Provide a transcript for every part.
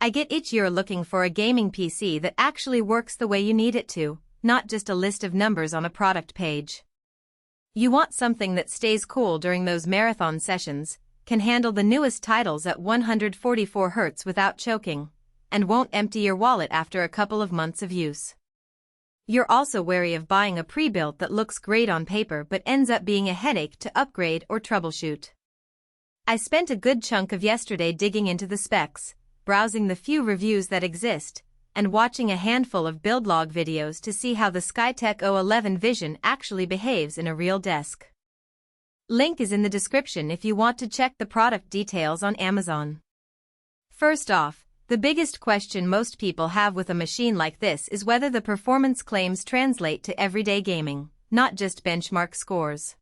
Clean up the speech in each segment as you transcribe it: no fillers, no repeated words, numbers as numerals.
I get itchier looking for a gaming PC that actually works the way you need it to, not just a list of numbers on a product page. You want something that stays cool during those marathon sessions, can handle the newest titles at 144 Hz without choking, and won't empty your wallet after a couple of months of use. You're also wary of buying a pre-built that looks great on paper but ends up being a headache to upgrade or troubleshoot. I spent a good chunk of yesterday digging into the specs, browsing the few reviews that exist, and watching a handful of build log videos to see how the Skytech O11 Vision actually behaves in a real desk. Link is in the description if you want to check the product details on Amazon. First off, the biggest question most people have with a machine like this is whether the performance claims translate to everyday gaming, not just benchmark scores.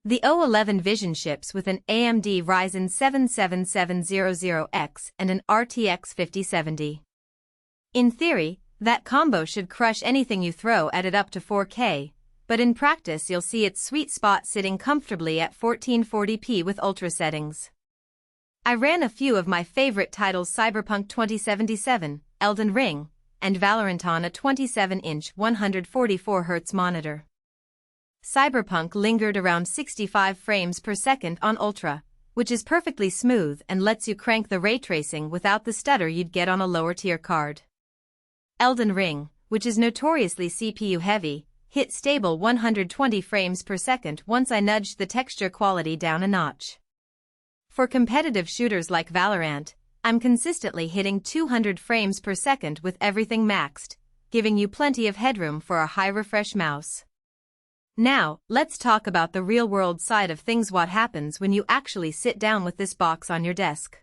The O11 Vision ships with an AMD Ryzen 7 7700X and an RTX 5070. In theory, that combo should crush anything you throw at it up to 4K, but in practice you'll see its sweet spot sitting comfortably at 1440p with ultra settings. I ran a few of my favorite titles: Cyberpunk 2077, Elden Ring, and Valorant on a 27-inch 144Hz monitor. Cyberpunk lingered around 65 frames per second on Ultra, which is perfectly smooth and lets you crank the ray tracing without the stutter you'd get on a lower-tier card. Elden Ring, which is notoriously CPU-heavy, hit stable 120 frames per second once I nudged the texture quality down a notch. For competitive shooters like Valorant, I'm consistently hitting 200 frames per second with everything maxed, giving you plenty of headroom for a high-refresh mouse. Now, let's talk about the real-world side of things. What happens when you actually sit down with this box on your desk?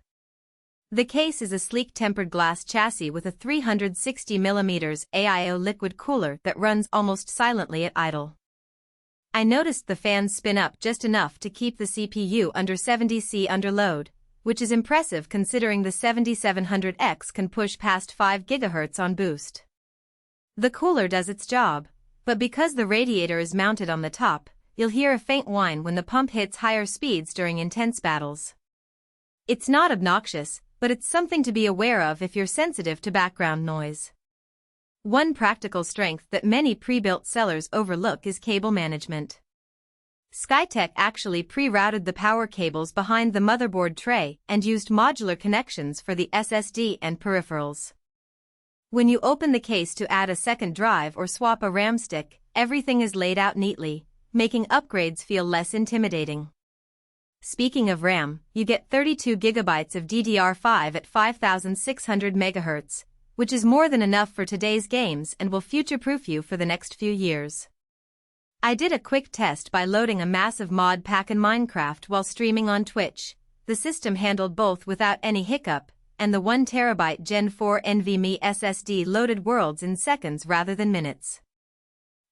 The case is a sleek tempered glass chassis with a 360mm AIO liquid cooler that runs almost silently at idle. I noticed the fans spin up just enough to keep the CPU under 70°C under load, which is impressive considering the 7700X can push past 5 GHz on boost. The cooler does its job, but because the radiator is mounted on the top, you'll hear a faint whine when the pump hits higher speeds during intense battles. It's not obnoxious, but it's something to be aware of if you're sensitive to background noise. One practical strength that many pre-built sellers overlook is cable management. Skytech actually pre-routed the power cables behind the motherboard tray and used modular connections for the SSD and peripherals. When you open the case to add a second drive or swap a RAM stick, everything is laid out neatly, making upgrades feel less intimidating. Speaking of RAM, you get 32 GB of DDR5 at 5600 MHz, which is more than enough for today's games and will future-proof you for the next few years. I did a quick test by loading a massive mod pack in Minecraft while streaming on Twitch. The system handled both without any hiccup, and the 1TB Gen 4 NVMe SSD loaded worlds in seconds rather than minutes.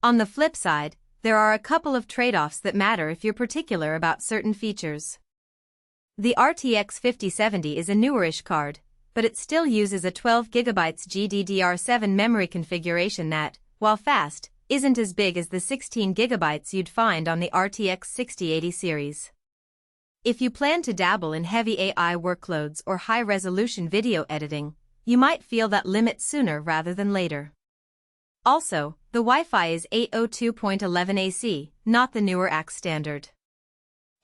On the flip side, there are a couple of trade-offs that matter if you're particular about certain features. The RTX 5070 is a newerish card, but it still uses a 12 GB GDDR7 memory configuration that, while fast, isn't as big as the 16 GB you'd find on the RTX 6080 series. If you plan to dabble in heavy AI workloads or high-resolution video editing, you might feel that limit sooner rather than later. Also, the Wi-Fi is 802.11 AC, not the newer AX standard.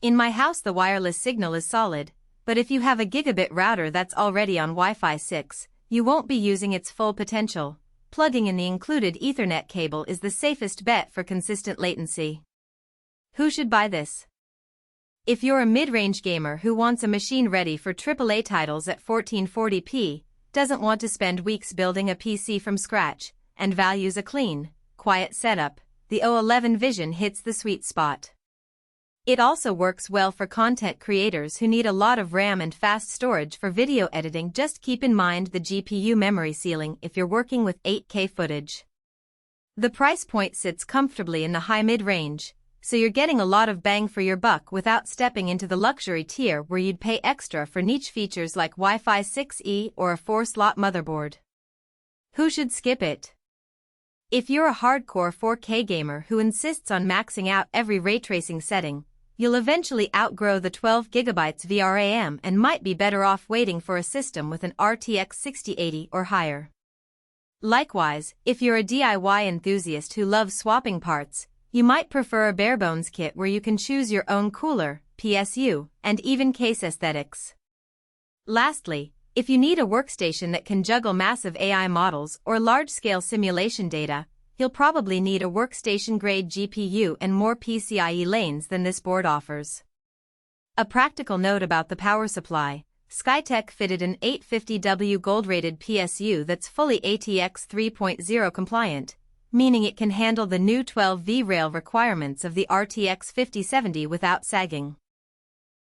In my house the wireless signal is solid, but if you have a gigabit router that's already on Wi-Fi 6, you won't be using its full potential. Plugging in the included Ethernet cable is the safest bet for consistent latency. Who should buy this? If you're a mid-range gamer who wants a machine ready for AAA titles at 1440p, doesn't want to spend weeks building a PC from scratch, and values a clean, quiet setup, the O11 Vision hits the sweet spot. It also works well for content creators who need a lot of RAM and fast storage for video editing. Just keep in mind the GPU memory ceiling if you're working with 8K footage. The price point sits comfortably in the high-mid range, so you're getting a lot of bang for your buck without stepping into the luxury tier where you'd pay extra for niche features like Wi-Fi 6E or a 4-slot motherboard. Who should skip it? If you're a hardcore 4K gamer who insists on maxing out every ray tracing setting, you'll eventually outgrow the 12GB VRAM and might be better off waiting for a system with an RTX 6080 or higher. Likewise, if you're a DIY enthusiast who loves swapping parts, you might prefer a barebones kit where you can choose your own cooler, PSU, and even case aesthetics. Lastly, if you need a workstation that can juggle massive AI models or large-scale simulation data, you'll probably need a workstation-grade GPU and more PCIe lanes than this board offers. A practical note about the power supply: Skytech fitted an 850W gold-rated PSU that's fully ATX 3.0 compliant, meaning it can handle the new 12V rail requirements of the RTX 5070 without sagging.